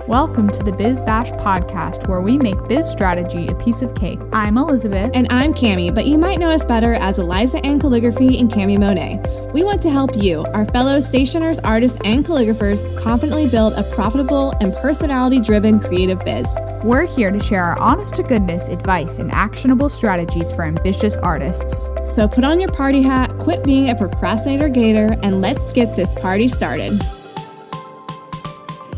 Welcome to the Biz Bash podcast, where we make biz strategy a piece of cake. I'm Elizabeth. And I'm Cami, but you might know us better as Eliza Ann Calligraphy and Cami Monet. We want to help you, our fellow stationers, artists, and calligraphers, confidently build a profitable and personality-driven creative biz. We're here to share our honest-to-goodness advice and actionable strategies for ambitious artists. So put on your party hat, quit being a procrastinator gator, and let's get this party started.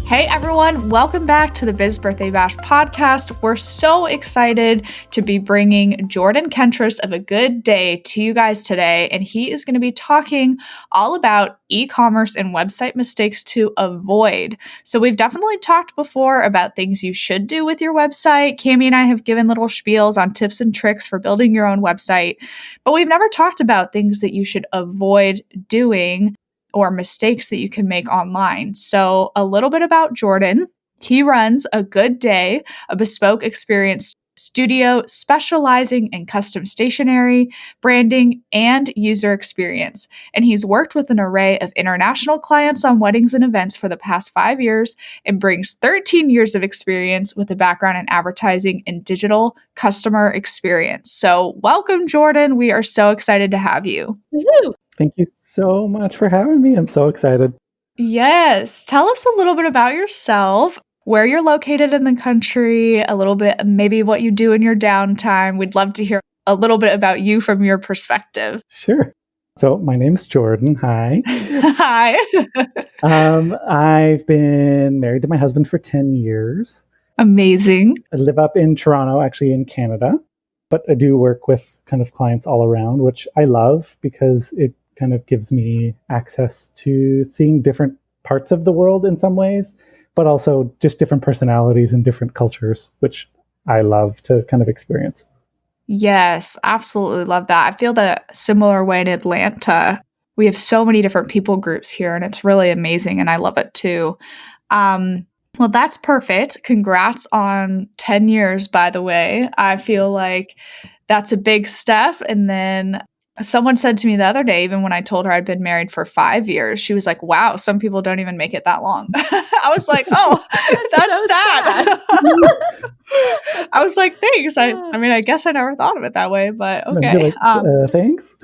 Hey everyone, welcome back to the Biz Birthday Bash podcast. We're so excited to be bringing Jordan Kentris of A Good Day to you guys today, and he is going to be talking all about e-commerce and website mistakes to avoid. So we've definitely talked before about things you should do with your website. Cami and I have given little spiels on tips and tricks for building your own website, but we've never talked about things that you should avoid doing or mistakes that you can make online. So a little bit about Jordan. He runs A Good Day, a bespoke experience studio specializing in custom stationery, branding, and user experience. And he's worked with an array of international clients on weddings and events for the past 5 years and brings 13 years of experience with a background in advertising and digital customer experience. So welcome, Jordan. We are so excited to have you. Woo-hoo! Thank you so much for having me. I'm so excited. Yes. Tell us a little bit about yourself, where you're located in the country, a little bit, maybe what you do in your downtime. We'd love to hear a little bit about you from your perspective. Sure. So my name's Jordan. Hi. Hi. I've been married to my husband for 10 years. Amazing. I live up in Toronto, actually in Canada, but I do work with kind of clients all around, which I love because it kind of gives me access to seeing different parts of the world in some ways, but also just different personalities and different cultures, which I love to kind of experience. Yes, absolutely love that. I feel the similar way in Atlanta. We have so many different people groups here, and it's really amazing, and I love it too. Well, that's perfect. Congrats on 10 years, by the way. I feel like that's a big step. And then someone said to me the other day, even when I told her I'd been married for 5 years, she was like, wow, some people don't even make it that long. I was like, oh, that's so sad. I was like, thanks. I mean, I guess I never thought of it that way, but okay. Like, thanks.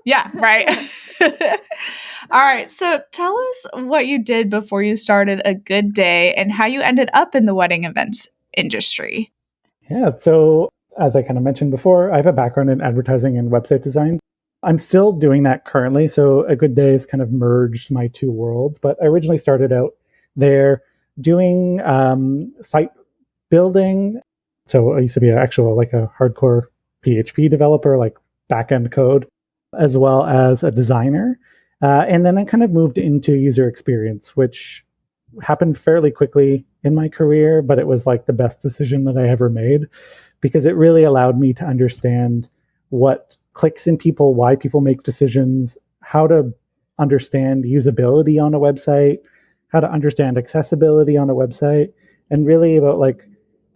Yeah, right. All right. So tell us what you did before you started A Good Day and how you ended up in the wedding events industry. Yeah. So as I kind of mentioned before, I have a background in advertising and website design. I'm still doing that currently. So A Good Day has kind of merged my two worlds, but I originally started out there doing site building. So I used to be like a hardcore PHP developer, like back-end code, as well as a designer. And then I kind of moved into user experience, which happened fairly quickly in my career, but it was like the best decision that I ever made because it really allowed me to understand what clicks in people, why people make decisions, how to understand usability on a website, how to understand accessibility on a website, and really about like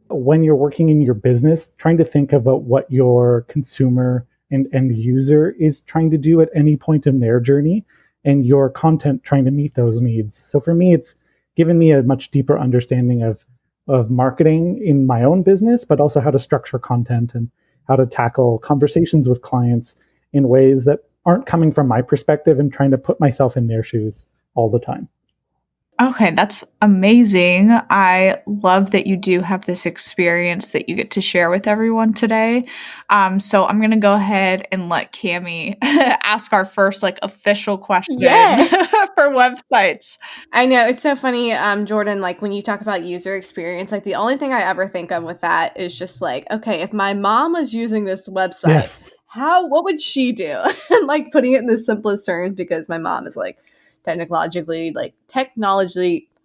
when you're working in your business, trying to think about what your consumer and end user is trying to do at any point in their journey and your content trying to meet those needs. So for me, it's given me a much deeper understanding of marketing in my own business, but also how to structure content and how to tackle conversations with clients in ways that aren't coming from my perspective and trying to put myself in their shoes all the time. Okay, that's amazing. I love that you do have this experience that you get to share with everyone today. So I'm going to go ahead and let Cami ask our first official question for websites. I know, it's so funny, Jordan, like when you talk about user experience, like the only thing I ever think of with that is just like, okay, if my mom was using this website, Yes. what would she do? And like putting it in the simplest terms because my mom is like, technologically,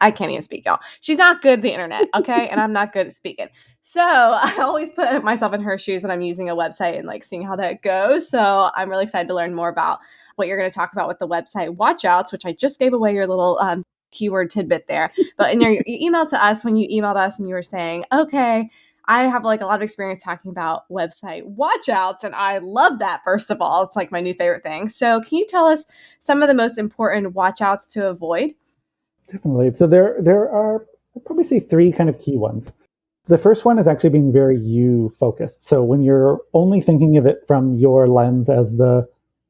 I can't even speak, y'all. She's not good at the internet, okay? And I'm not good at speaking. So I always put myself in her shoes when I'm using a website and like seeing how that goes. So I'm really excited to learn more about what you're going to talk about with the website watch outs, which I just gave away your little keyword tidbit there. But in your email to us, when you emailed us and you were saying, okay, I have like a lot of experience talking about website watch outs, and I love that. First of all, it's like my new favorite thing. So can you tell us some of the most important watch outs to avoid? Definitely. So there are I'd probably say three kind of key ones. The first one is actually being very you focused. So when you're only thinking of it from your lens as the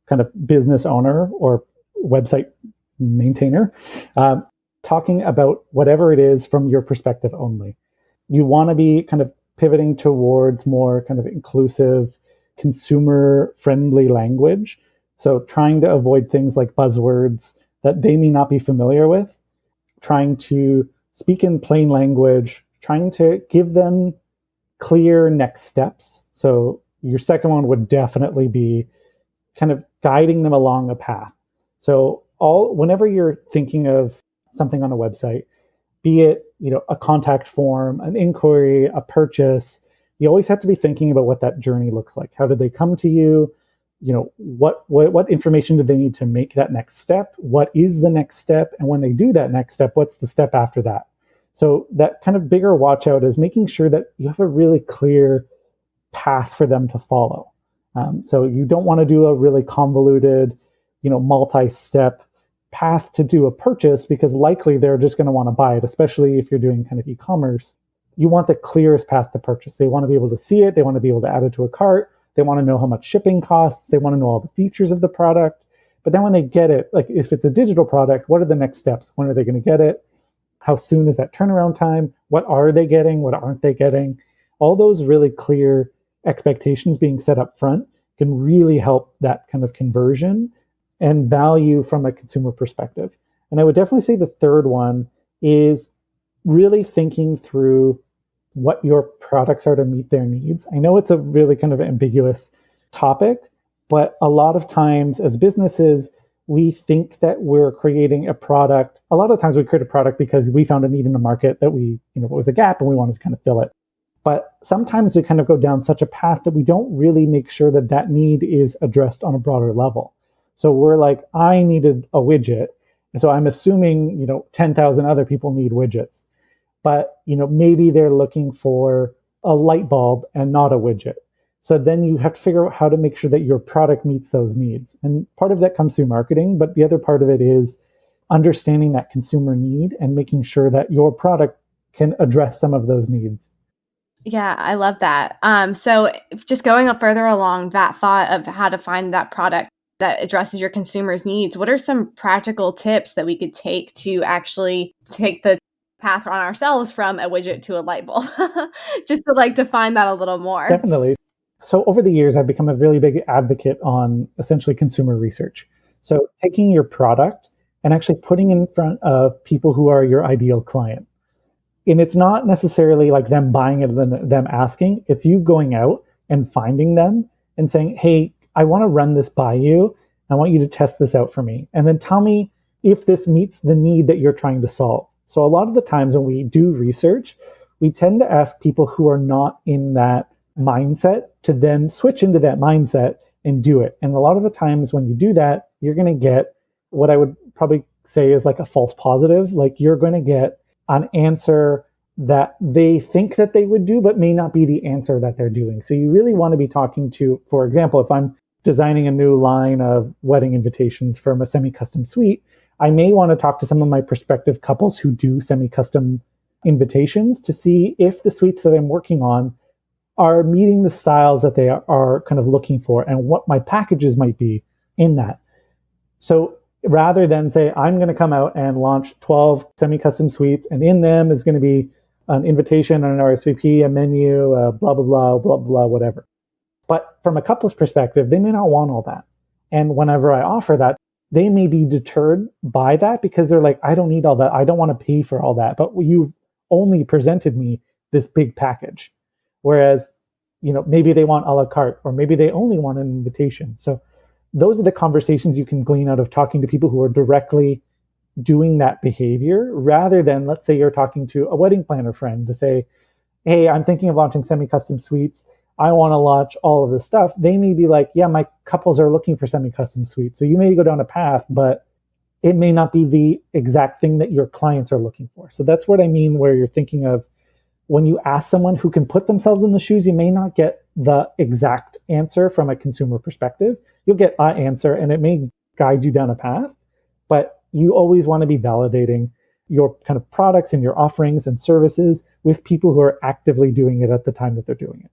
kind of business owner or website maintainer, talking about whatever it is from your perspective only. You want to be kind of pivoting towards more kind of inclusive, consumer friendly language. So trying to avoid things like buzzwords that they may not be familiar with, trying to speak in plain language, trying to give them clear next steps. So your second one would definitely be kind of guiding them along a path. So whenever you're thinking of something on a website, be it, a contact form, an inquiry, a purchase, you always have to be thinking about what that journey looks like. How did they come to you? What information do they need to make that next step? What is the next step? And when they do that next step, what's the step after that? So that kind of bigger watch out is making sure that you have a really clear path for them to follow. So you don't want to do a really convoluted, multi-step path to do a purchase, because likely they're just going to want to buy it, especially if you're doing kind of e-commerce. You want the clearest path to purchase. They want to be able to see it. They want to be able to add it to a cart. They want to know how much shipping costs. They want to know all the features of the product. But then when they get it, like if it's a digital product, what are the next steps? When are they going to get it? How soon is that turnaround time? What are they getting? What aren't they getting? All those really clear expectations being set up front can really help that kind of conversion and value from a consumer perspective. And I would definitely say the third one is really thinking through what your products are to meet their needs. I know it's a really kind of ambiguous topic, but a lot of times as businesses, we think that we're creating a product. A lot of times we create a product because we found a need in the market that was a gap and we wanted to kind of fill it. But sometimes we kind of go down such a path that we don't really make sure that that need is addressed on a broader level. So we're like, I needed a widget. And so I'm assuming, 10,000 other people need widgets. But, maybe they're looking for a light bulb and not a widget. So then you have to figure out how to make sure that your product meets those needs. And part of that comes through marketing, but the other part of it is understanding that consumer need and making sure that your product can address some of those needs. Yeah, I love that. So just going up further along that thought of how to find that product that addresses your consumers' needs, what are some practical tips that we could take to actually take the path on ourselves from a widget to a light bulb? Just to define that a little more. Definitely. So over the years, I've become a really big advocate on essentially consumer research. So taking your product and actually putting in front of people who are your ideal client. And it's not necessarily like them buying it and them asking. It's you going out and finding them and saying, hey, I want to run this by you. I want you to test this out for me. And then tell me if this meets the need that you're trying to solve. So a lot of the times when we do research, we tend to ask people who are not in that mindset to then switch into that mindset and do it. And a lot of the times when you do that, you're going to get what I would probably say is like a false positive. Like you're going to get an answer that they think that they would do, but may not be the answer that they're doing. So you really want to be talking to, for example, if I'm designing a new line of wedding invitations from a semi-custom suite, I may want to talk to some of my prospective couples who do semi-custom invitations to see if the suites that I'm working on are meeting the styles that they are kind of looking for and what my packages might be in that. So rather than say, I'm going to come out and launch 12 semi-custom suites, and in them is going to be an invitation and an RSVP, a menu, blah, blah, blah, blah, blah, whatever. But from a couple's perspective, they may not want all that. And whenever I offer that, they may be deterred by that because they're like, I don't need all that. I don't want to pay for all that. But you've only presented me this big package. Whereas, maybe they want a la carte, or maybe they only want an invitation. So those are the conversations you can glean out of talking to people who are directly doing that behavior, rather than, let's say you're talking to a wedding planner friend to say, hey, I'm thinking of launching semi-custom suites. I want to launch all of this stuff. They may be like, yeah, my couples are looking for semi-custom suites. So you may go down a path, but it may not be the exact thing that your clients are looking for. So that's what I mean, where you're thinking of when you ask someone who can put themselves in the shoes, you may not get the exact answer from a consumer perspective. You'll get an answer and it may guide you down a path, but you always want to be validating your kind of products and your offerings and services with people who are actively doing it at the time that they're doing it.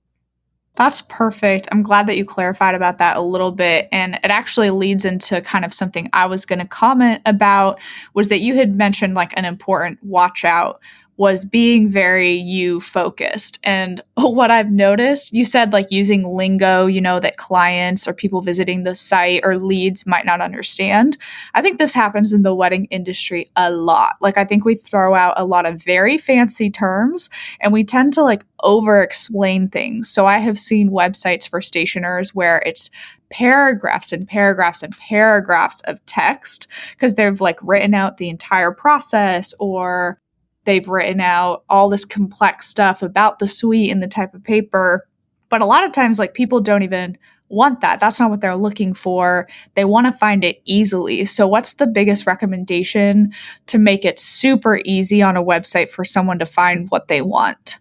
That's perfect. I'm glad that you clarified about that a little bit. And it actually leads into kind of something I was going to comment about, was that you had mentioned like an important watch out was being very you focused. And what I've noticed, you said like using lingo, that clients or people visiting the site or leads might not understand. I think this happens in the wedding industry a lot. Like, I think we throw out a lot of very fancy terms and we tend to like over explain things. So I have seen websites for stationers where it's paragraphs and paragraphs and paragraphs of text because they've like written out the entire process, or they've written out all this complex stuff about the suite and the type of paper. But a lot of times, like, people don't even want that. That's not what they're looking for. They want to find it easily. So what's the biggest recommendation to make it super easy on a website for someone to find what they want?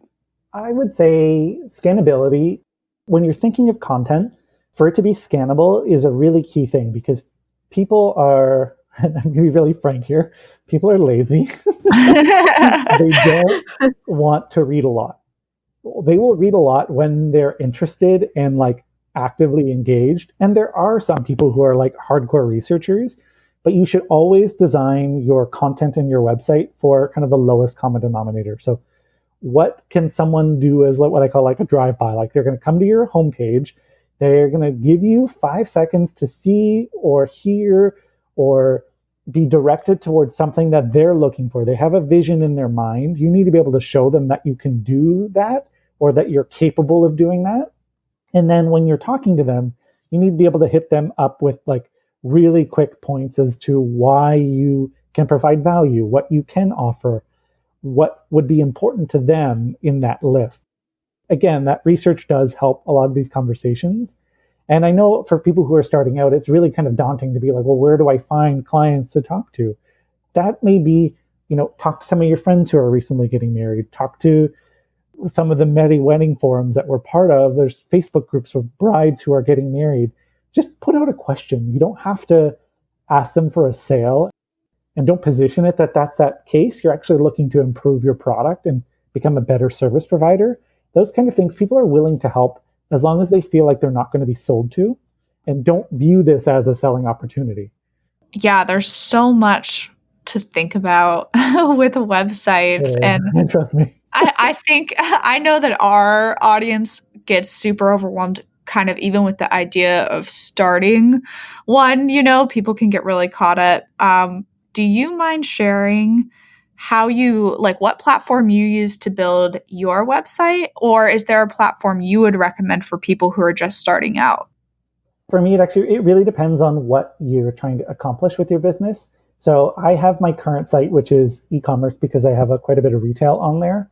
I would say scannability. When you're thinking of content, for it to be scannable is a really key thing, because people are, and I'm going to be really frank here, people are lazy. They don't want to read a lot. They will read a lot when they're interested and like actively engaged. And there are some people who are like hardcore researchers, but you should always design your content in your website for kind of the lowest common denominator. So what can someone do as what I call like a drive-by? Like, they're going to come to your homepage, they're going to give you 5 seconds to see or hear or be directed towards something that they're looking for. They have a vision in their mind. You need to be able to show them that you can do that, or that you're capable of doing that. And then when you're talking to them, you need to be able to hit them up with like really quick points as to why you can provide value, what you can offer, what would be important to them in that list. Again, that research does help a lot of these conversations. And I know for people who are starting out, it's really kind of daunting to be like, well, where do I find clients to talk to? That may be, talk to some of your friends who are recently getting married, talk to some of the many wedding forums that we're part of. There's Facebook groups for brides who are getting married. Just put out a question. You don't have to ask them for a sale, and don't position it that that's that case. You're actually looking to improve your product and become a better service provider. Those kind of things, people are willing to help as long as they feel like they're not going to be sold to, and don't view this as a selling opportunity. Yeah, there's so much to think about with websites. And trust me. I think I know that our audience gets super overwhelmed kind of even with the idea of starting one. People can get really caught up. Do you mind sharing how you, like, what platform you use to build your website? Or is there a platform you would recommend for people who are just starting out? For me, it really depends on what you're trying to accomplish with your business. So I have my current site, which is e-commerce, because I have quite a bit of retail on there.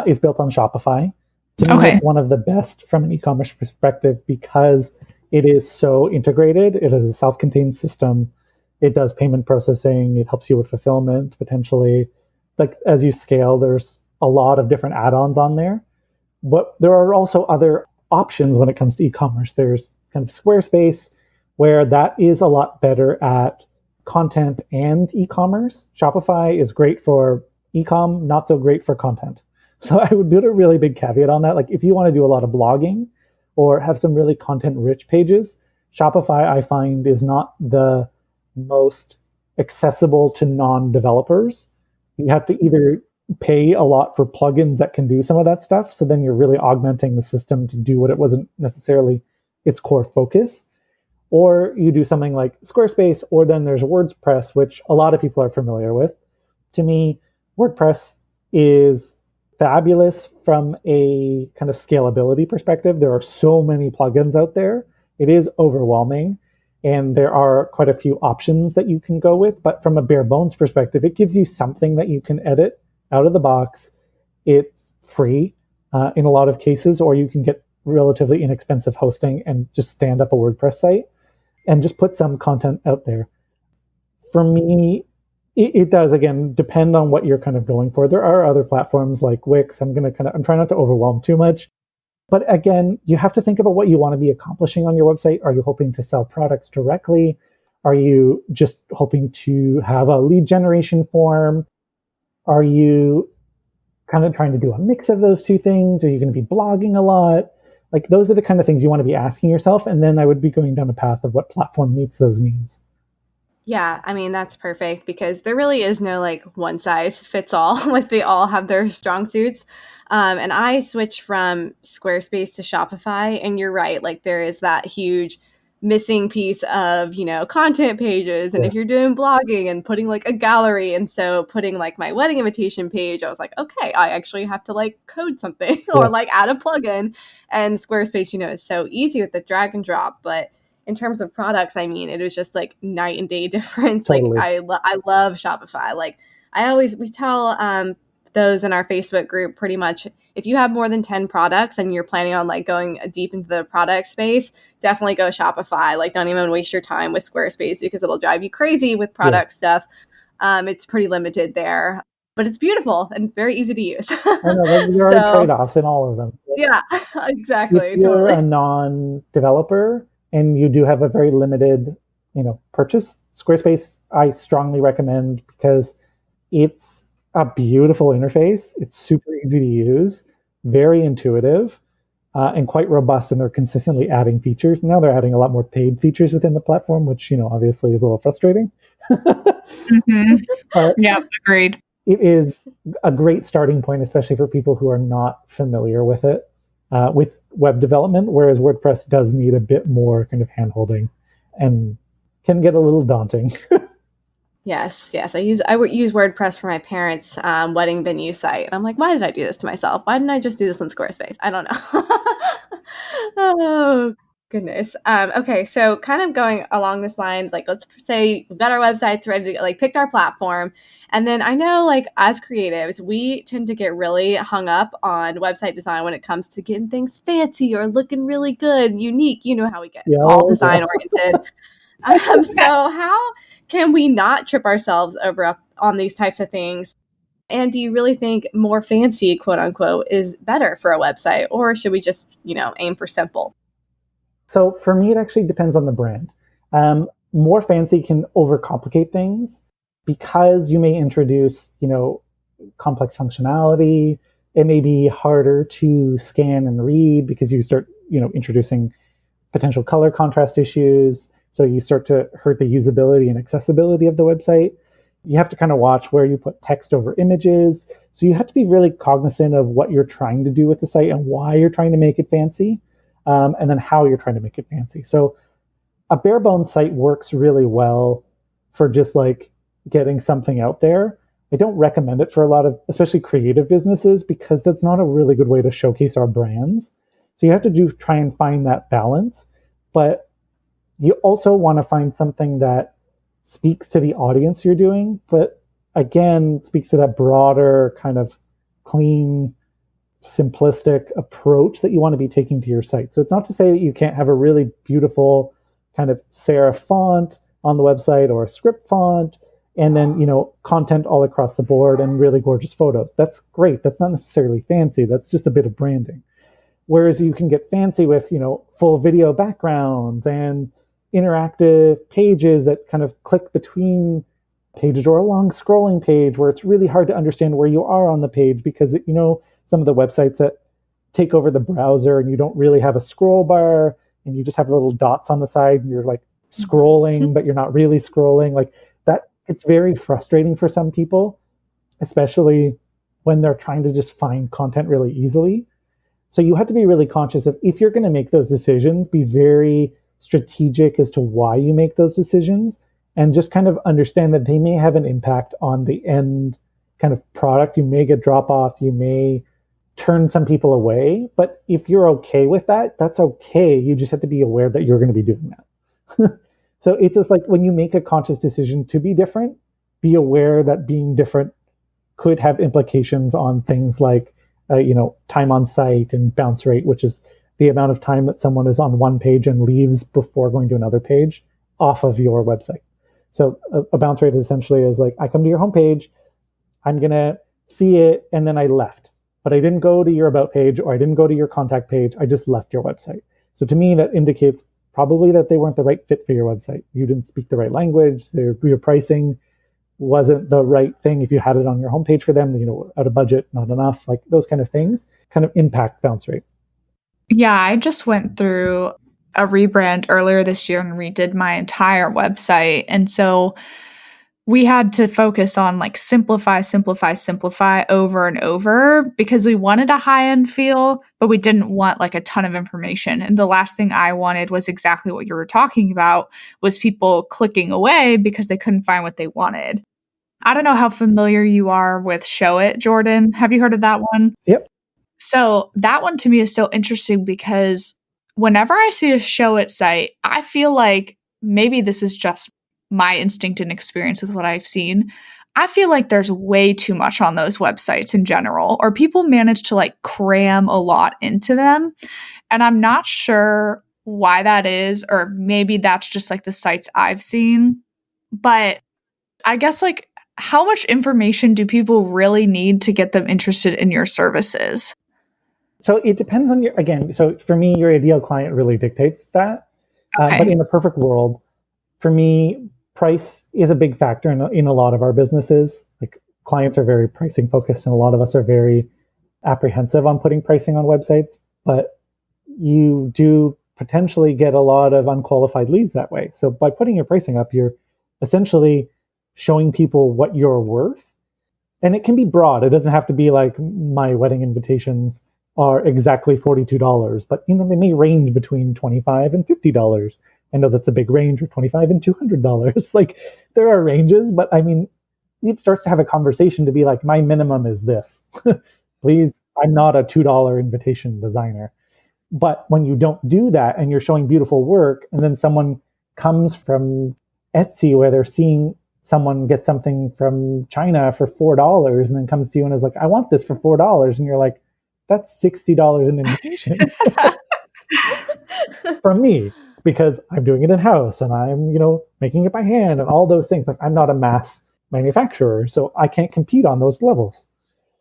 Is built on Shopify. To me, it's one of the best from an e-commerce perspective because it is so integrated. It is a self-contained system. It does payment processing. It helps you with fulfillment, potentially. Like, as you scale, there's a lot of different add-ons on there. But there are also other options when it comes to e-commerce. There's kind of Squarespace, where that is a lot better at content and e-commerce. Shopify is great for e-com, not so great for content. So I would put a really big caveat on that. Like, if you want to do a lot of blogging or have some really content-rich pages, Shopify, I find, is not the most accessible to non-developers. You have to either pay a lot for plugins that can do some of that stuff, so then you're really augmenting the system to do what it wasn't necessarily its core focus, or you do something like Squarespace, or then there's WordPress, which a lot of people are familiar with. To me, WordPress is fabulous from a kind of scalability perspective. There are so many plugins out there. It is overwhelming, and there are quite a few options that you can go with. But from a bare bones perspective, it gives you something that you can edit out of the box. It's free in a lot of cases, or you can get relatively inexpensive hosting and just stand up a WordPress site and just put some content out there. For me, it does, again, depend on what you're kind of going for. There are other platforms like Wix. I'm trying not to overwhelm too much. But again, you have to think about what you want to be accomplishing on your website. Are you hoping to sell products directly? Are you just hoping to have a lead generation form? Are you kind of trying to do a mix of those two things? Are you going to be blogging a lot? Like those are the kind of things you want to be asking yourself. And then I would be going down a path of what platform meets those needs. Yeah, I mean, that's perfect because there really is no like one size fits all. Like they all have their strong suits. And I switched from Squarespace to Shopify. And you're right, like there is that huge missing piece of, content pages. And Yeah. if you're doing blogging and putting like a gallery, and so putting like my wedding invitation page, I was like, okay, I actually have to like code something or like add a plugin. And Squarespace, is so easy with the drag and drop. But in terms of products, I mean, it was just like night and day difference. Totally. Like I love Shopify. Like we tell those in our Facebook group pretty much, if you have more than 10 products and you're planning on like going deep into the product space, definitely go Shopify. Like don't even waste your time with Squarespace because it'll drive you crazy with product stuff. It's pretty limited there, but it's beautiful and very easy to use. I know there are trade-offs in all of them. Yeah, exactly. If you're Totally. a non-developer and you do have a very limited, purchase, Squarespace I strongly recommend because it's a beautiful interface. It's super easy to use, very intuitive, and quite robust. And they're consistently adding features. Now they're adding a lot more paid features within the platform, which obviously is a little frustrating. Yeah, agreed. It is a great starting point, especially for people who are not familiar with it, with web development, whereas WordPress does need a bit more kind of hand-holding and can get a little daunting. Yes. I use WordPress for my parents' wedding venue site. And I'm like, why did I do this to myself? Why didn't I just do this on Squarespace? I don't know. Oh, goodness. Okay, so kind of going along this line, like let's say we've got our websites ready to like picked our platform. And then I know like as creatives, we tend to get really hung up on website design when it comes to getting things fancy or looking really good, unique. You know how we get all design oriented. So how can we not trip ourselves over on these types of things? And do you really think more fancy, quote unquote, is better for a website? Or should we just, aim for simple? So for me, it actually depends on the brand. More fancy can overcomplicate things because you may introduce, complex functionality. It may be harder to scan and read because you start, introducing potential color contrast issues. So you start to hurt the usability and accessibility of the website. You have to kind of watch where you put text over images. So you have to be really cognizant of what you're trying to do with the site and why you're trying to make it fancy, and then how you're trying to make it fancy. So a bare bones site works really well for just like getting something out there. I don't recommend it for a lot of, especially creative businesses, because that's not a really good way to showcase our brands. So you have to try and find that balance. But you also want to find something that speaks to the audience you're doing, but again, speaks to that broader kind of clean, simplistic approach that you want to be taking to your site. So it's not to say that you can't have a really beautiful kind of serif font on the website or a script font, and then, content all across the board and really gorgeous photos. That's great. That's not necessarily fancy. That's just a bit of branding. Whereas you can get fancy with, full video backgrounds and interactive pages that kind of click between pages, or a long scrolling page where it's really hard to understand where you are on the page because, some of the websites that take over the browser and you don't really have a scroll bar and you just have little dots on the side and you're like scrolling, but you're not really scrolling. Like that, it's very frustrating for some people, especially when they're trying to just find content really easily. So you have to be really conscious of, if you're going to make those decisions, be very strategic as to why you make those decisions, and just kind of understand that they may have an impact on the end kind of product. You may get drop off, you may turn some people away, but if you're okay with that, that's okay. You just have to be aware that you're going to be doing that. So it's just like when you make a conscious decision to be different, be aware that being different could have implications on things like time on site and bounce rate, which is the amount of time that someone is on one page and leaves before going to another page off of your website. So a bounce rate essentially is like, I come to your homepage, I'm going to see it, and then I left. But I didn't go to your about page, or I didn't go to your contact page. I just left your website. So to me, that indicates probably that they weren't the right fit for your website. You didn't speak the right language, your pricing wasn't the right thing if you had it on your homepage for them, out of budget, not enough, like those kind of things kind of impact bounce rate. Yeah, I just went through a rebrand earlier this year and redid my entire website. And so we had to focus on like simplify over and over because we wanted a high end feel, but we didn't want like a ton of information. And the last thing I wanted was exactly what you were talking about, was people clicking away because they couldn't find what they wanted. I don't know how familiar you are with Show It, Jordan. Have you heard of that one? Yep. So that one to me is so interesting because whenever I see a Show It site, I feel like maybe this is just my instinct and experience with what I've seen. I feel like there's way too much on those websites in general, or people manage to like cram a lot into them. And I'm not sure why that is, or maybe that's just like the sites I've seen. But I guess like, how much information do people really need to get them interested in your services? So it depends on so for me, your ideal client really dictates that. Okay. But in a perfect world, for me, price is a big factor in a lot of our businesses. Like clients are very pricing focused, and a lot of us are very apprehensive on putting pricing on websites. But you do potentially get a lot of unqualified leads that way. So by putting your pricing up, you're essentially showing people what you're worth. And it can be broad. It doesn't have to be like my wedding invitations are exactly $42, but they may range between $25 and $50. I know that's a big range, or $25 and $200. Like there are ranges, but I mean, it starts to have a conversation to be like, my minimum is this. Please, I'm not a $2 invitation designer. But when you don't do that and you're showing beautiful work, and then someone comes from Etsy where they're seeing someone get something from China for $4 and then comes to you and is like, I want this for $4. And you're like, that's $60 an invitation from me, because I'm doing it in-house and I'm, making it by hand and all those things. Like I'm not a mass manufacturer, so I can't compete on those levels.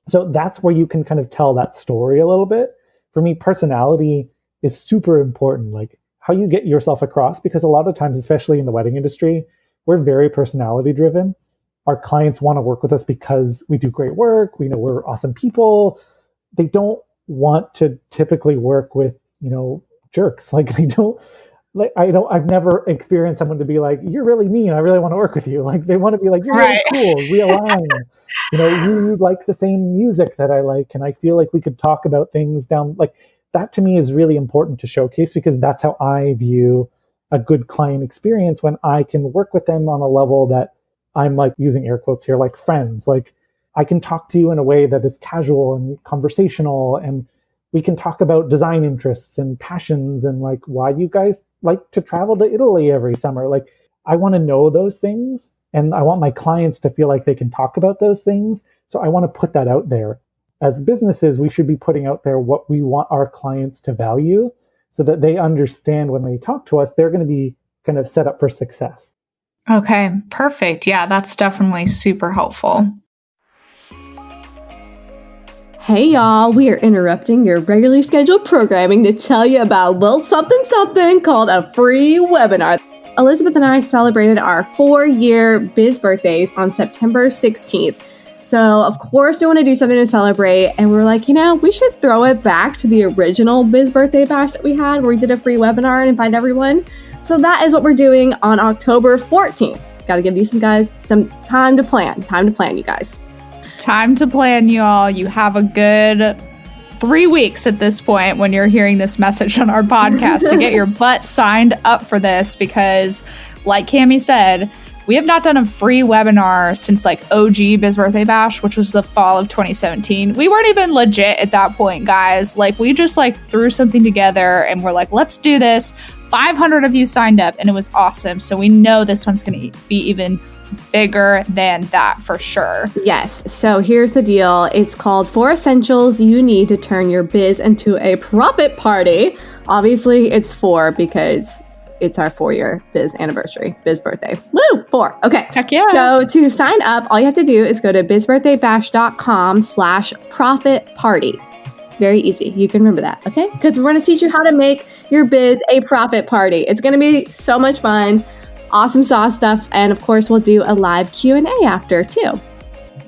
So that's where you can kind of tell that story a little bit. For me, personality is super important, like how you get yourself across, because a lot of times, especially in the wedding industry, we're very personality driven. Our clients want to work with us because we do great work. We know we're awesome people. They don't want to typically work with, jerks. Like I've never experienced someone to be like, you're really mean, I really want to work with you. Like they want to be like, you're really cool, we align. You like the same music that I like, and I feel like we could talk about things down. Like that to me is really important to showcase, because that's how I view a good client experience, when I can work with them on a level that I'm like, using air quotes here, like friends. Like I can talk to you in a way that is casual and conversational, and we can talk about design interests and passions and like why you guys like to travel to Italy every summer. Like I want to know those things, and I want my clients to feel like they can talk about those things. So I want to put that out there. As businesses, we should be putting out there what we want our clients to value, so that they understand when they talk to us, they're going to be kind of set up for success. Okay, perfect. Yeah, that's definitely super helpful. Hey y'all, we are interrupting your regularly scheduled programming to tell you about a little something called a free webinar. Elizabeth and I celebrated our 4-year Biz birthdays on September 16th. So of course we want to do something to celebrate, and we were like, we should throw it back to the original Biz birthday bash that we had, where we did a free webinar and invite everyone. So that is what we're doing on October 14th. Got to give you guys some time to plan, you guys. Time to plan, y'all. You have a good 3 weeks at this point when you're hearing this message on our podcast to get your butt signed up for this, because like Cami said, we have not done a free webinar since like OG Biz Birthday Bash, which was the fall of 2017. We weren't even legit at that point, guys. Like we just like threw something together and we're like, let's do this. 500 of you signed up and it was awesome. So we know this one's going to be even bigger than that for sure. Yes. So here's the deal. It's called 4 Essentials You Need to Turn Your Biz into a Profit Party. Obviously it's 4 because it's our 4-year Biz anniversary, Biz birthday. Woo! 4. Okay. Heck yeah. So to sign up, all you have to do is go to bizbirthdaybash.com/profit party. Very easy. You can remember that, okay? Because we're going to teach you how to make your biz a profit party. It's going to be so much fun. awesome sauce stuff. And of course, we'll do a live Q&A after too.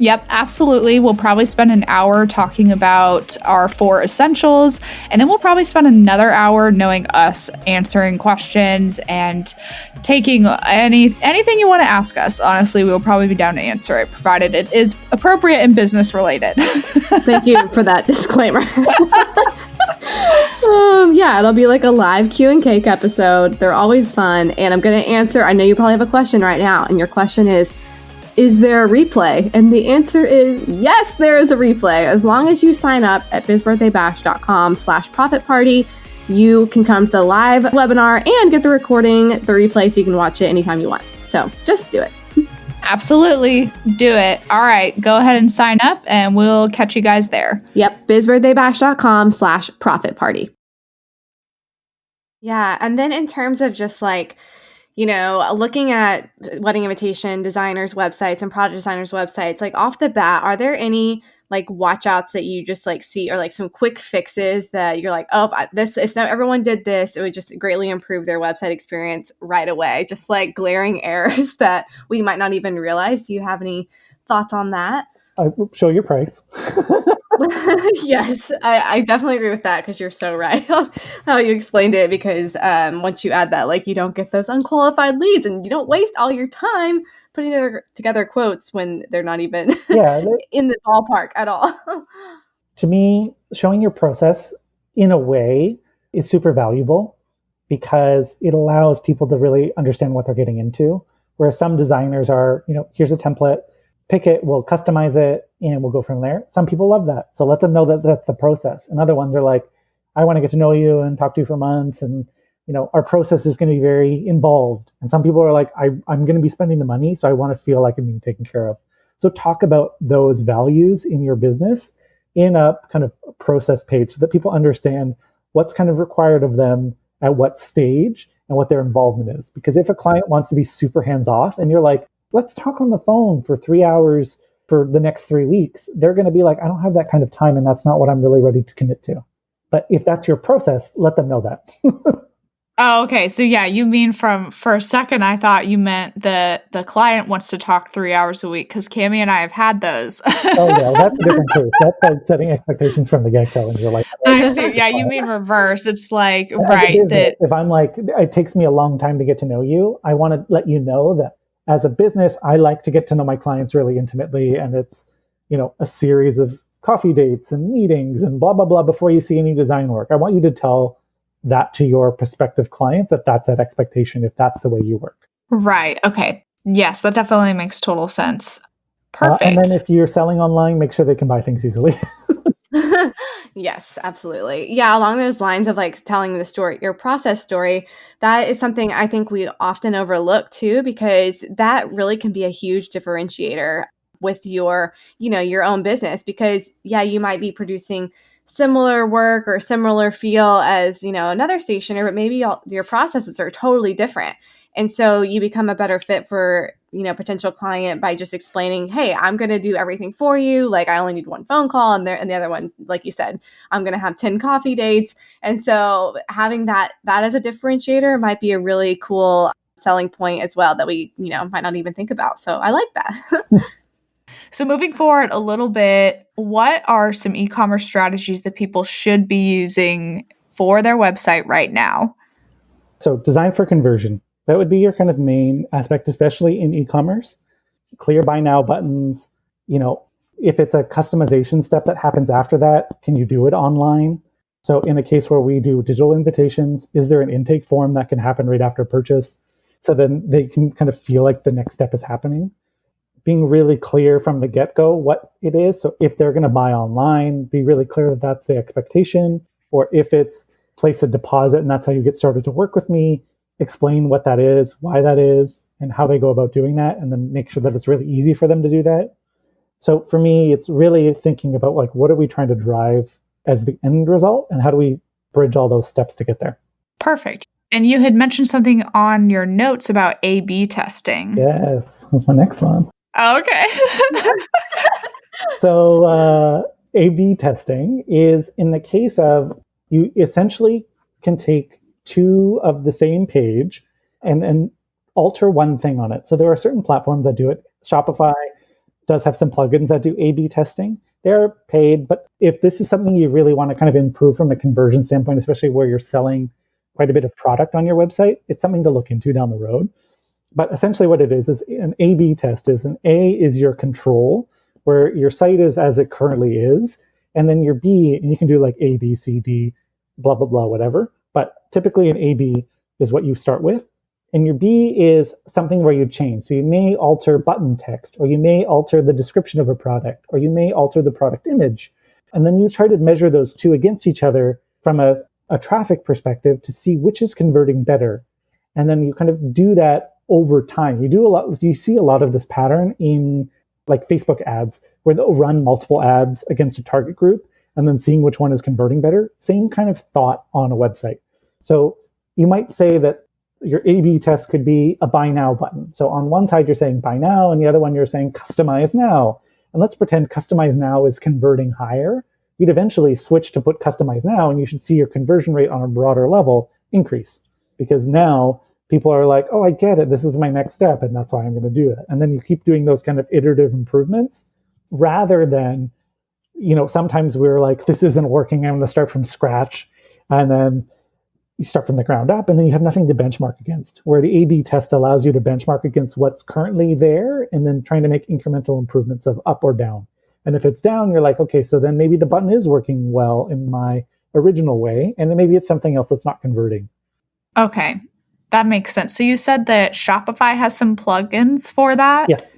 Yep, absolutely. We'll probably spend an hour talking about our 4 essentials, and then we'll probably spend another hour knowing us, answering questions and taking anything you want to ask us. Honestly, we'll probably be down to answer it, provided it is appropriate and business related. Thank you for that disclaimer. Yeah, it'll be like a live Q and Cake episode. They're always fun, and I'm going to answer. I know you probably have a question right now, and your question is there a replay? And the answer is yes, there is a replay. As long as you sign up at bizbirthdaybash.com/profit party, you can come to the live webinar and get the recording, the replay, so you can watch it anytime you want. So just do it. Absolutely. Do it. All right. Go ahead and sign up and we'll catch you guys there. Yep. bizbirthdaybash.com/profit party. Yeah. And then in terms of just like, looking at wedding invitation designers' websites and product designers' websites, like off the bat, are there any like watch outs that you just like see, or like some quick fixes that you're like, oh, if everyone did this, it would just greatly improve their website experience right away? Just like glaring errors that we might not even realize. Do you have any thoughts on that? Show your price. Yes, I definitely agree with that, because you're so right on how you explained it, because once you add that, like, you don't get those unqualified leads and you don't waste all your time putting together quotes when they're not even in the ballpark at all. To me, showing your process in a way is super valuable, because it allows people to really understand what they're getting into. Whereas some designers are, here's a template, pick it, we'll customize it, and we'll go from there. Some people love that. So let them know that that's the process. And other ones are like, I want to get to know you and talk to you for months. And, our process is going to be very involved. And some people are like, I'm going to be spending the money, so I want to feel like I'm being taken care of. So talk about those values in your business in a kind of process page, so that people understand what's kind of required of them at what stage and what their involvement is. Because if a client wants to be super hands-off and you're like, let's talk on the phone for 3 hours for the next 3 weeks, they're going to be like, I don't have that kind of time, and that's not what I'm really ready to commit to. But if that's your process, let them know that. Oh, okay. So yeah, you mean for a second, I thought you meant the client wants to talk 3 hours a week, because Cammie and I have had those. Oh yeah, that's a different case. That's like setting expectations from the get-go, and you're like, I see. Yeah, you mean reverse. It's like, right. If I'm like, it takes me a long time to get to know you, I want to let you know that as a business, I like to get to know my clients really intimately, and it's, a series of coffee dates and meetings and blah, blah, blah before you see any design work. I want you to tell that to your prospective clients, if that's that expectation, if that's the way you work. Right. Okay. Yes, that definitely makes total sense. Perfect. And then if you're selling online, make sure they can buy things easily. Yes, absolutely. Yeah, along those lines of like telling the story, your process story, that is something I think we often overlook too, because that really can be a huge differentiator with your own business. Because yeah, you might be producing similar work or similar feel as, another stationer, but maybe your processes are totally different. And so you become a better fit for, potential client by just explaining, hey, I'm going to do everything for you. Like, I only need one phone call, and the other one, like you said, I'm going to have 10 coffee dates. And so having that as a differentiator might be a really cool selling point as well that we, might not even think about. So I like that. So moving forward a little bit, what are some e-commerce strategies that people should be using for their website right now? So design for conversion. That would be your kind of main aspect, especially in e-commerce. Clear buy now buttons. If it's a customization step that happens after that, can you do it online? So in a case where we do digital invitations, is there an intake form that can happen right after purchase? So then they can kind of feel like the next step is happening. Being really clear from the get-go what it is. So if they're going to buy online, be really clear that that's the expectation. Or if it's place a deposit and that's how you get started to work with me, explain what that is, why that is, and how they go about doing that, and then make sure that it's really easy for them to do that. So for me, it's really thinking about like, what are we trying to drive as the end result, and how do we bridge all those steps to get there? Perfect. And you had mentioned something on your notes about A/B testing. Yes, that's my next one. Oh, okay. So A/B testing is in the case of, you essentially can take two of the same page and alter one thing on it. So there are certain platforms that do it. Shopify does have some plugins that do A/B testing. They're paid, but if this is something you really want to kind of improve from a conversion standpoint, especially where you're selling quite a bit of product on your website, it's something to look into down the road. But essentially what it is an A/B test is an A is your control, where your site is as it currently is, and then your B, and you can do like A, B, C, D, blah, blah, blah, whatever. But typically an A/B is what you start with. And your B is something where you change. So you may alter button text, or you may alter the description of a product, or you may alter the product image. And then you try to measure those two against each other from a traffic perspective to see which is converting better. And then you kind of do that over time. You see a lot of this pattern in like Facebook ads, where they'll run multiple ads against a target group and then seeing which one is converting better. Same kind of thought on a website. So you might say that your A/B test could be a buy now button. So on one side, you're saying buy now, and the other one, you're saying customize now. And let's pretend customize now is converting higher. You'd eventually switch to put customize now, and you should see your conversion rate on a broader level increase. Because now people are like, oh, I get it. This is my next step, and that's why I'm going to do it. And then you keep doing those kind of iterative improvements rather than, sometimes we're like, this isn't working. I'm going to start from scratch. And then you start from the ground up, and then you have nothing to benchmark against, where the A/B test allows you to benchmark against what's currently there and then trying to make incremental improvements of up or down. And if it's down, you're like, okay, so then maybe the button is working well in my original way, and then maybe it's something else that's not converting. Okay, that makes sense. So you said that Shopify has some plugins for that? Yes.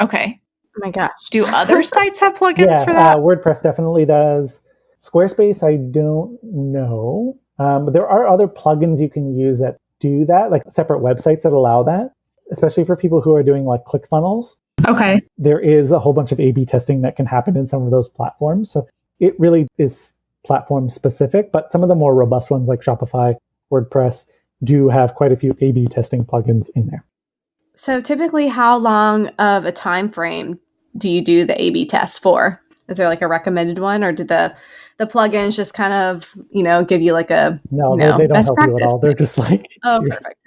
Okay. Oh my gosh. Do other sites have plugins for that? WordPress definitely does. Squarespace, I don't know. But there are other plugins you can use that do that, like separate websites that allow that, especially for people who are doing like ClickFunnels. Okay. There is a whole bunch of A/B testing that can happen in some of those platforms. So it really is platform specific, but some of the more robust ones like Shopify, WordPress do have quite a few A/B testing plugins in there. So typically, how long of a time frame do you do the A/B test for? Is there like a recommended one, or do the plugins just kind of, give you like a they don't help you at all. They're just like, oh, perfect.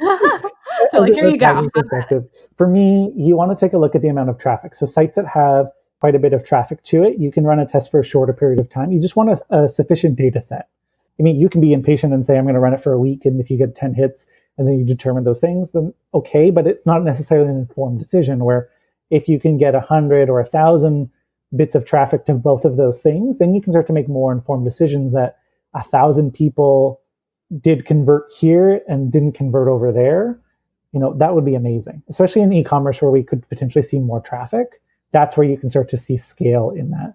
They're like, here you go. For me, you want to take a look at the amount of traffic. So sites that have quite a bit of traffic to it, you can run a test for a shorter period of time. You just want a sufficient data set. I mean, you can be impatient and say, I'm going to run it for a week, and if you get 10 hits and then you determine those things, then okay, but it's not necessarily an informed decision, where if you can get 100 or 1,000 bits of traffic to both of those things, then you can start to make more informed decisions that 1,000 people did convert here and didn't convert over there. That would be amazing, especially in e-commerce where we could potentially see more traffic. That's where you can start to see scale in that.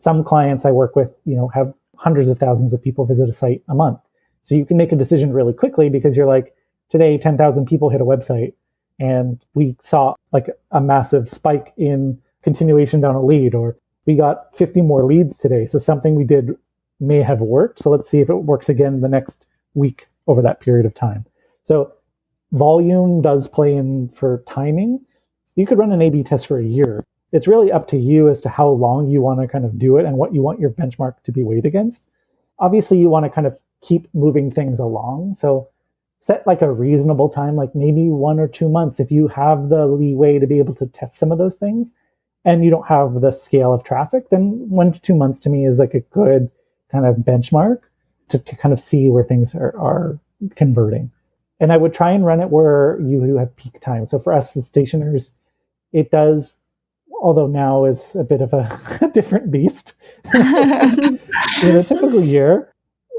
Some clients I work with, have hundreds of thousands of people visit a site a month. So you can make a decision really quickly because you're like, today, 10,000 people hit a website, and we saw like a massive spike in continuation down a lead, or we got 50 more leads today. So something we did may have worked. So let's see if it works again the next week over that period of time. So volume does play in for timing. You could run an A/B test for a year. It's really up to you as to how long you want to kind of do it and what you want your benchmark to be weighed against. Obviously, you want to kind of keep moving things along. So set like a reasonable time, like maybe 1 or 2 months. If you have the leeway to be able to test some of those things and you don't have the scale of traffic, then 1 to 2 months to me is like a good kind of benchmark to kind of see where things are converting. And I would try and run it where you have peak time. So for us as stationers, it does, although now is a bit of a different beast. In a typical year,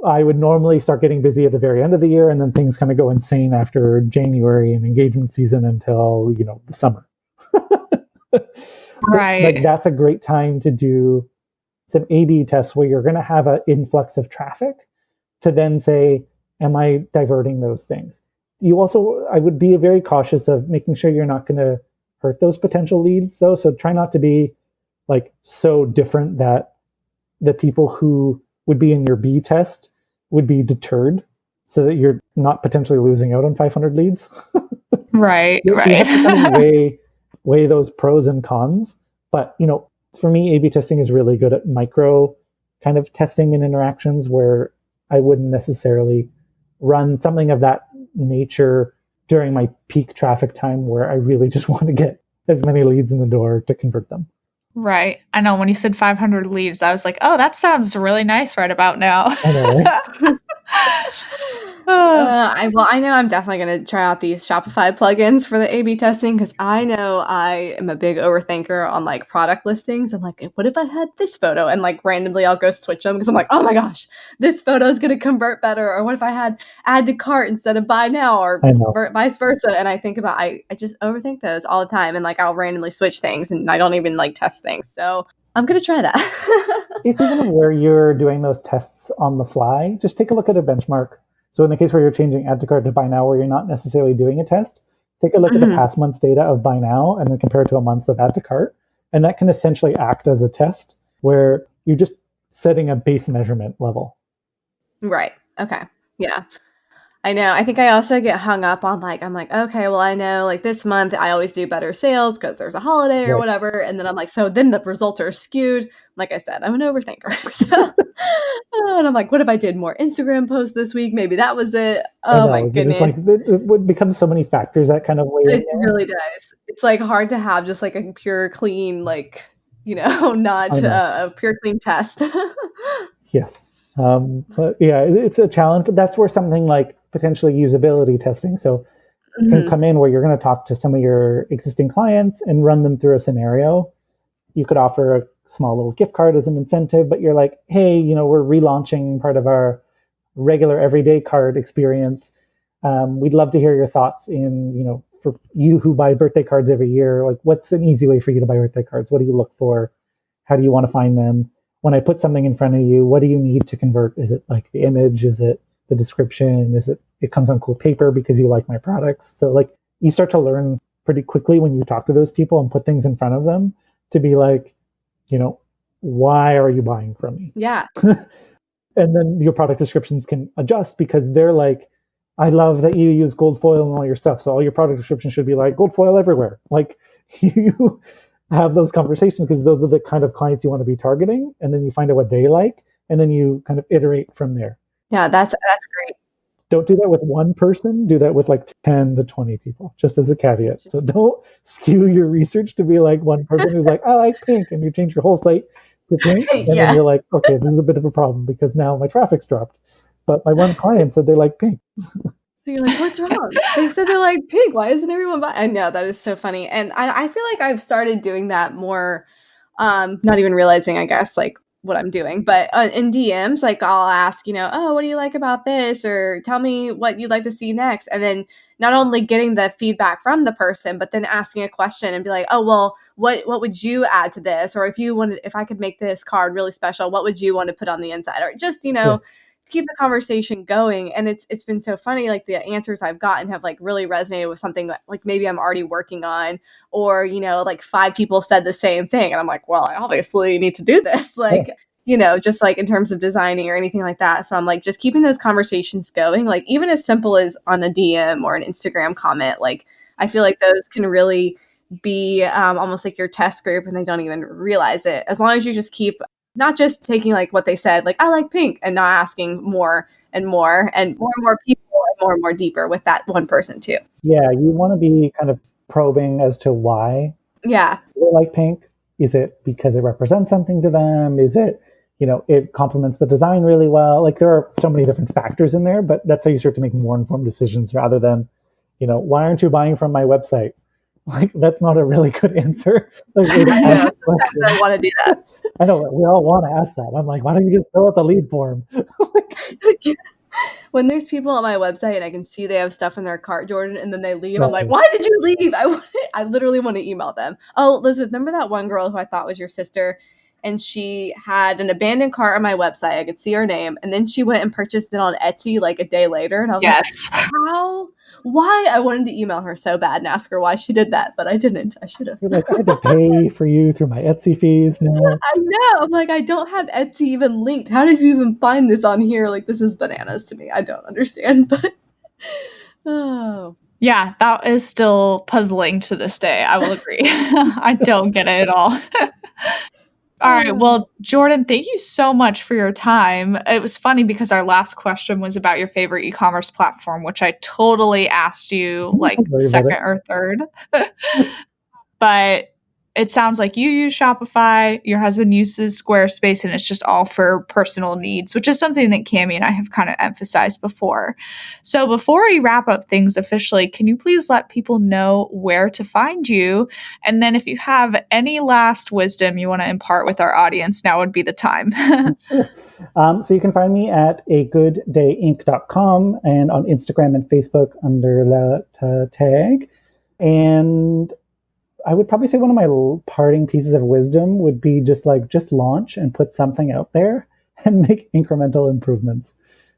I would normally start getting busy at the very end of the year, and then things kind of go insane after January and engagement season until, the summer. Right. Like that's a great time to do some A/B tests where you're going to have an influx of traffic to then say, am I diverting those things? I would be very cautious of making sure you're not going to hurt those potential leads though. So try not to be like so different that the people who would be in your B test would be deterred, so that you're not potentially losing out on 500 leads. Right. You have to kind of weigh those pros and cons. But, for me, A/B testing is really good at micro kind of testing and interactions where I wouldn't necessarily run something of that nature during my peak traffic time where I really just want to get as many leads in the door to convert them. Right. I know when you said 500 leads, I was like, oh, that sounds really nice right about now. I know, right? I know I'm definitely going to try out these Shopify plugins for the A/B testing because I know I am a big overthinker on like product listings. I'm like, what if I had this photo and like randomly I'll go switch them because I'm like, oh my gosh, this photo is going to convert better. Or what if I had add to cart instead of buy now, or vice versa? And I think about I just overthink those all the time, and like I'll randomly switch things and I don't even like test things. So I'm going to try that. Even where you're doing those tests on the fly, just take a look at a benchmark. So in the case where you're changing add to cart to buy now, where you're not necessarily doing a test, take a look at the past month's data of buy now and then compare it to a month of add to cart. And that can essentially act as a test where you're just setting a base measurement level. Right. Okay. Yeah. I know. I think I also get hung up on like, I'm like, okay, well, I know like this month I always do better sales because there's a holiday or whatever. And then I'm like, so then the results are skewed. Like I said, I'm an overthinker. So, and I'm like, what if I did more Instagram posts this week? Maybe that was it. Oh my goodness. Like, it would become so many factors that kind of weigh in. It really does. It's like hard to have just like a pure, clean, like, not a pure, clean test. Yes. But yeah, it's a challenge, but that's where something like potentially usability testing can come in, where you're going to talk to some of your existing clients and run them through a scenario. You could offer a small little gift card as an incentive, but you're like, hey, we're relaunching part of our regular everyday card experience. We'd love to hear your thoughts for you who buy birthday cards every year, like what's an easy way for you to buy birthday cards? What do you look for? How do you want to find them? When I put something in front of you, what do you need to convert? Is it like the image? Is it the description? Is it comes on cool paper because you like my products? So like you start to learn pretty quickly when you talk to those people and put things in front of them to be like, why are you buying from me? Yeah. And then your product descriptions can adjust because they're like, I love that you use gold foil in all your stuff. So all your product descriptions should be like gold foil everywhere. Like you have those conversations because those are the kind of clients you want to be targeting. And then you find out what they like, and then you kind of iterate from there. Yeah, that's great. Don't do that with one person. Do that with like 10 to 20 people, just as a caveat. So don't skew your research to be like one person who's like, I like pink, and you change your whole site to pink. And then you're like, okay, this is a bit of a problem because now my traffic's dropped. But my one client said they like pink. You're like, what's wrong? They said they like pink. Why isn't everyone buying? I know, that is so funny. And I feel like I've started doing that more, not even realizing, I guess, like what I'm doing. But in DMs, like I'll ask, oh, what do you like about this? Or tell me what you'd like to see next. And then not only getting the feedback from the person, but then asking a question and be like, oh, well, what would you add to this? Or if I could make this card really special, what would you want to put on the inside? Or just, keep the conversation going. And it's been so funny, like the answers I've gotten have like really resonated with something that, like maybe I'm already working on, or like 5 people said the same thing and I'm like, well, I obviously need to do this, like just like in terms of designing or anything like that. So I'm like just keeping those conversations going, like even as simple as on a DM or an Instagram comment. Like I feel like those can really be almost like your test group and they don't even realize it, as long as you just keep not just taking like what they said, like I like pink, and not asking more and more and more people and more deeper with that one person too. Yeah, you want to be kind of probing as to why. Yeah. They like pink. Is it because it represents something to them? Is it, it complements the design really well? Like there are so many different factors in there, but that's how you start to make more informed decisions rather than, why aren't you buying from my website? Like that's not a really good answer. Like, sometimes I want to do that. I know we all want to ask that. I'm like, why don't you just fill out the lead form? When there's people on my website and I can see they have stuff in their cart, Jordan, and then they leave, I'm like, why did you leave? I literally want to email them. Oh, Elizabeth, remember that one girl who I thought was your sister? And she had an abandoned cart on my website. I could see her name. And then she went and purchased it on Etsy like a day later. And I was like, how? Why? I wanted to email her so bad and ask her why she did that, but I didn't. I should have. You're like, I had to pay for you through my Etsy fees now. I know. I'm like, I don't have Etsy even linked. How did you even find this on here? Like, this is bananas to me. I don't understand, but yeah, that is still puzzling to this day. I will agree. I don't get it at all. All right. Well, Jordan, thank you so much for your time. It was funny because our last question was about your favorite e-commerce platform, which I totally asked you like Don't worry about second it. or third. But it sounds like you use Shopify, your husband uses Squarespace, and it's just all for personal needs, which is something that Cami and I have kind of emphasized before. So before we wrap up things officially, can you please let people know where to find you? And then if you have any last wisdom you want to impart with our audience, now would be the time. Sure. So you can find me at agooddayinc.com and on Instagram and Facebook under that tag. And I would probably say one of my parting pieces of wisdom would be just launch and put something out there and make incremental improvements.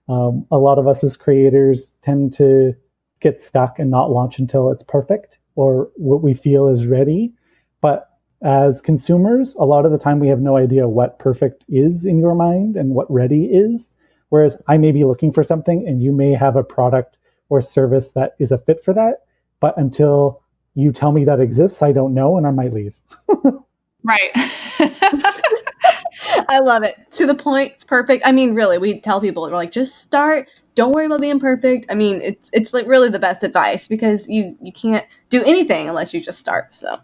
A lot of us as creators tend to get stuck and not launch until it's perfect or what we feel is ready. But as consumers, a lot of the time we have no idea what perfect is in your mind and what ready is. Whereas I may be looking for something and you may have a product or service that is a fit for that. But until you tell me that exists, I don't know, and I might leave. Right. I love it. To the point, it's perfect. I mean, really, we tell people, we're like, just start. Don't worry about being perfect. I mean, it's like really the best advice because you can't do anything unless you just start. So,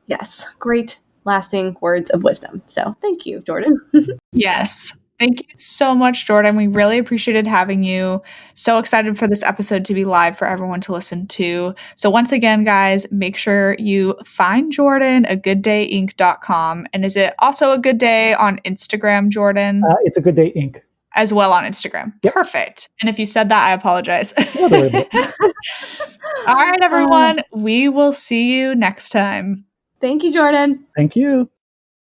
yes, great lasting words of wisdom. So, thank you, Jordan. Yes. Thank you so much, Jordan. We really appreciated having you. So excited for this episode to be live for everyone to listen to. So once again, guys, make sure you find Jordan at agooddayinc.com. And is it also a good day on Instagram, Jordan? It's a Good Day Inc. As well on Instagram. Yep. Perfect. And if you said that, I apologize. Don't worry about it. All right, everyone. We will see you next time. Thank you, Jordan. Thank you.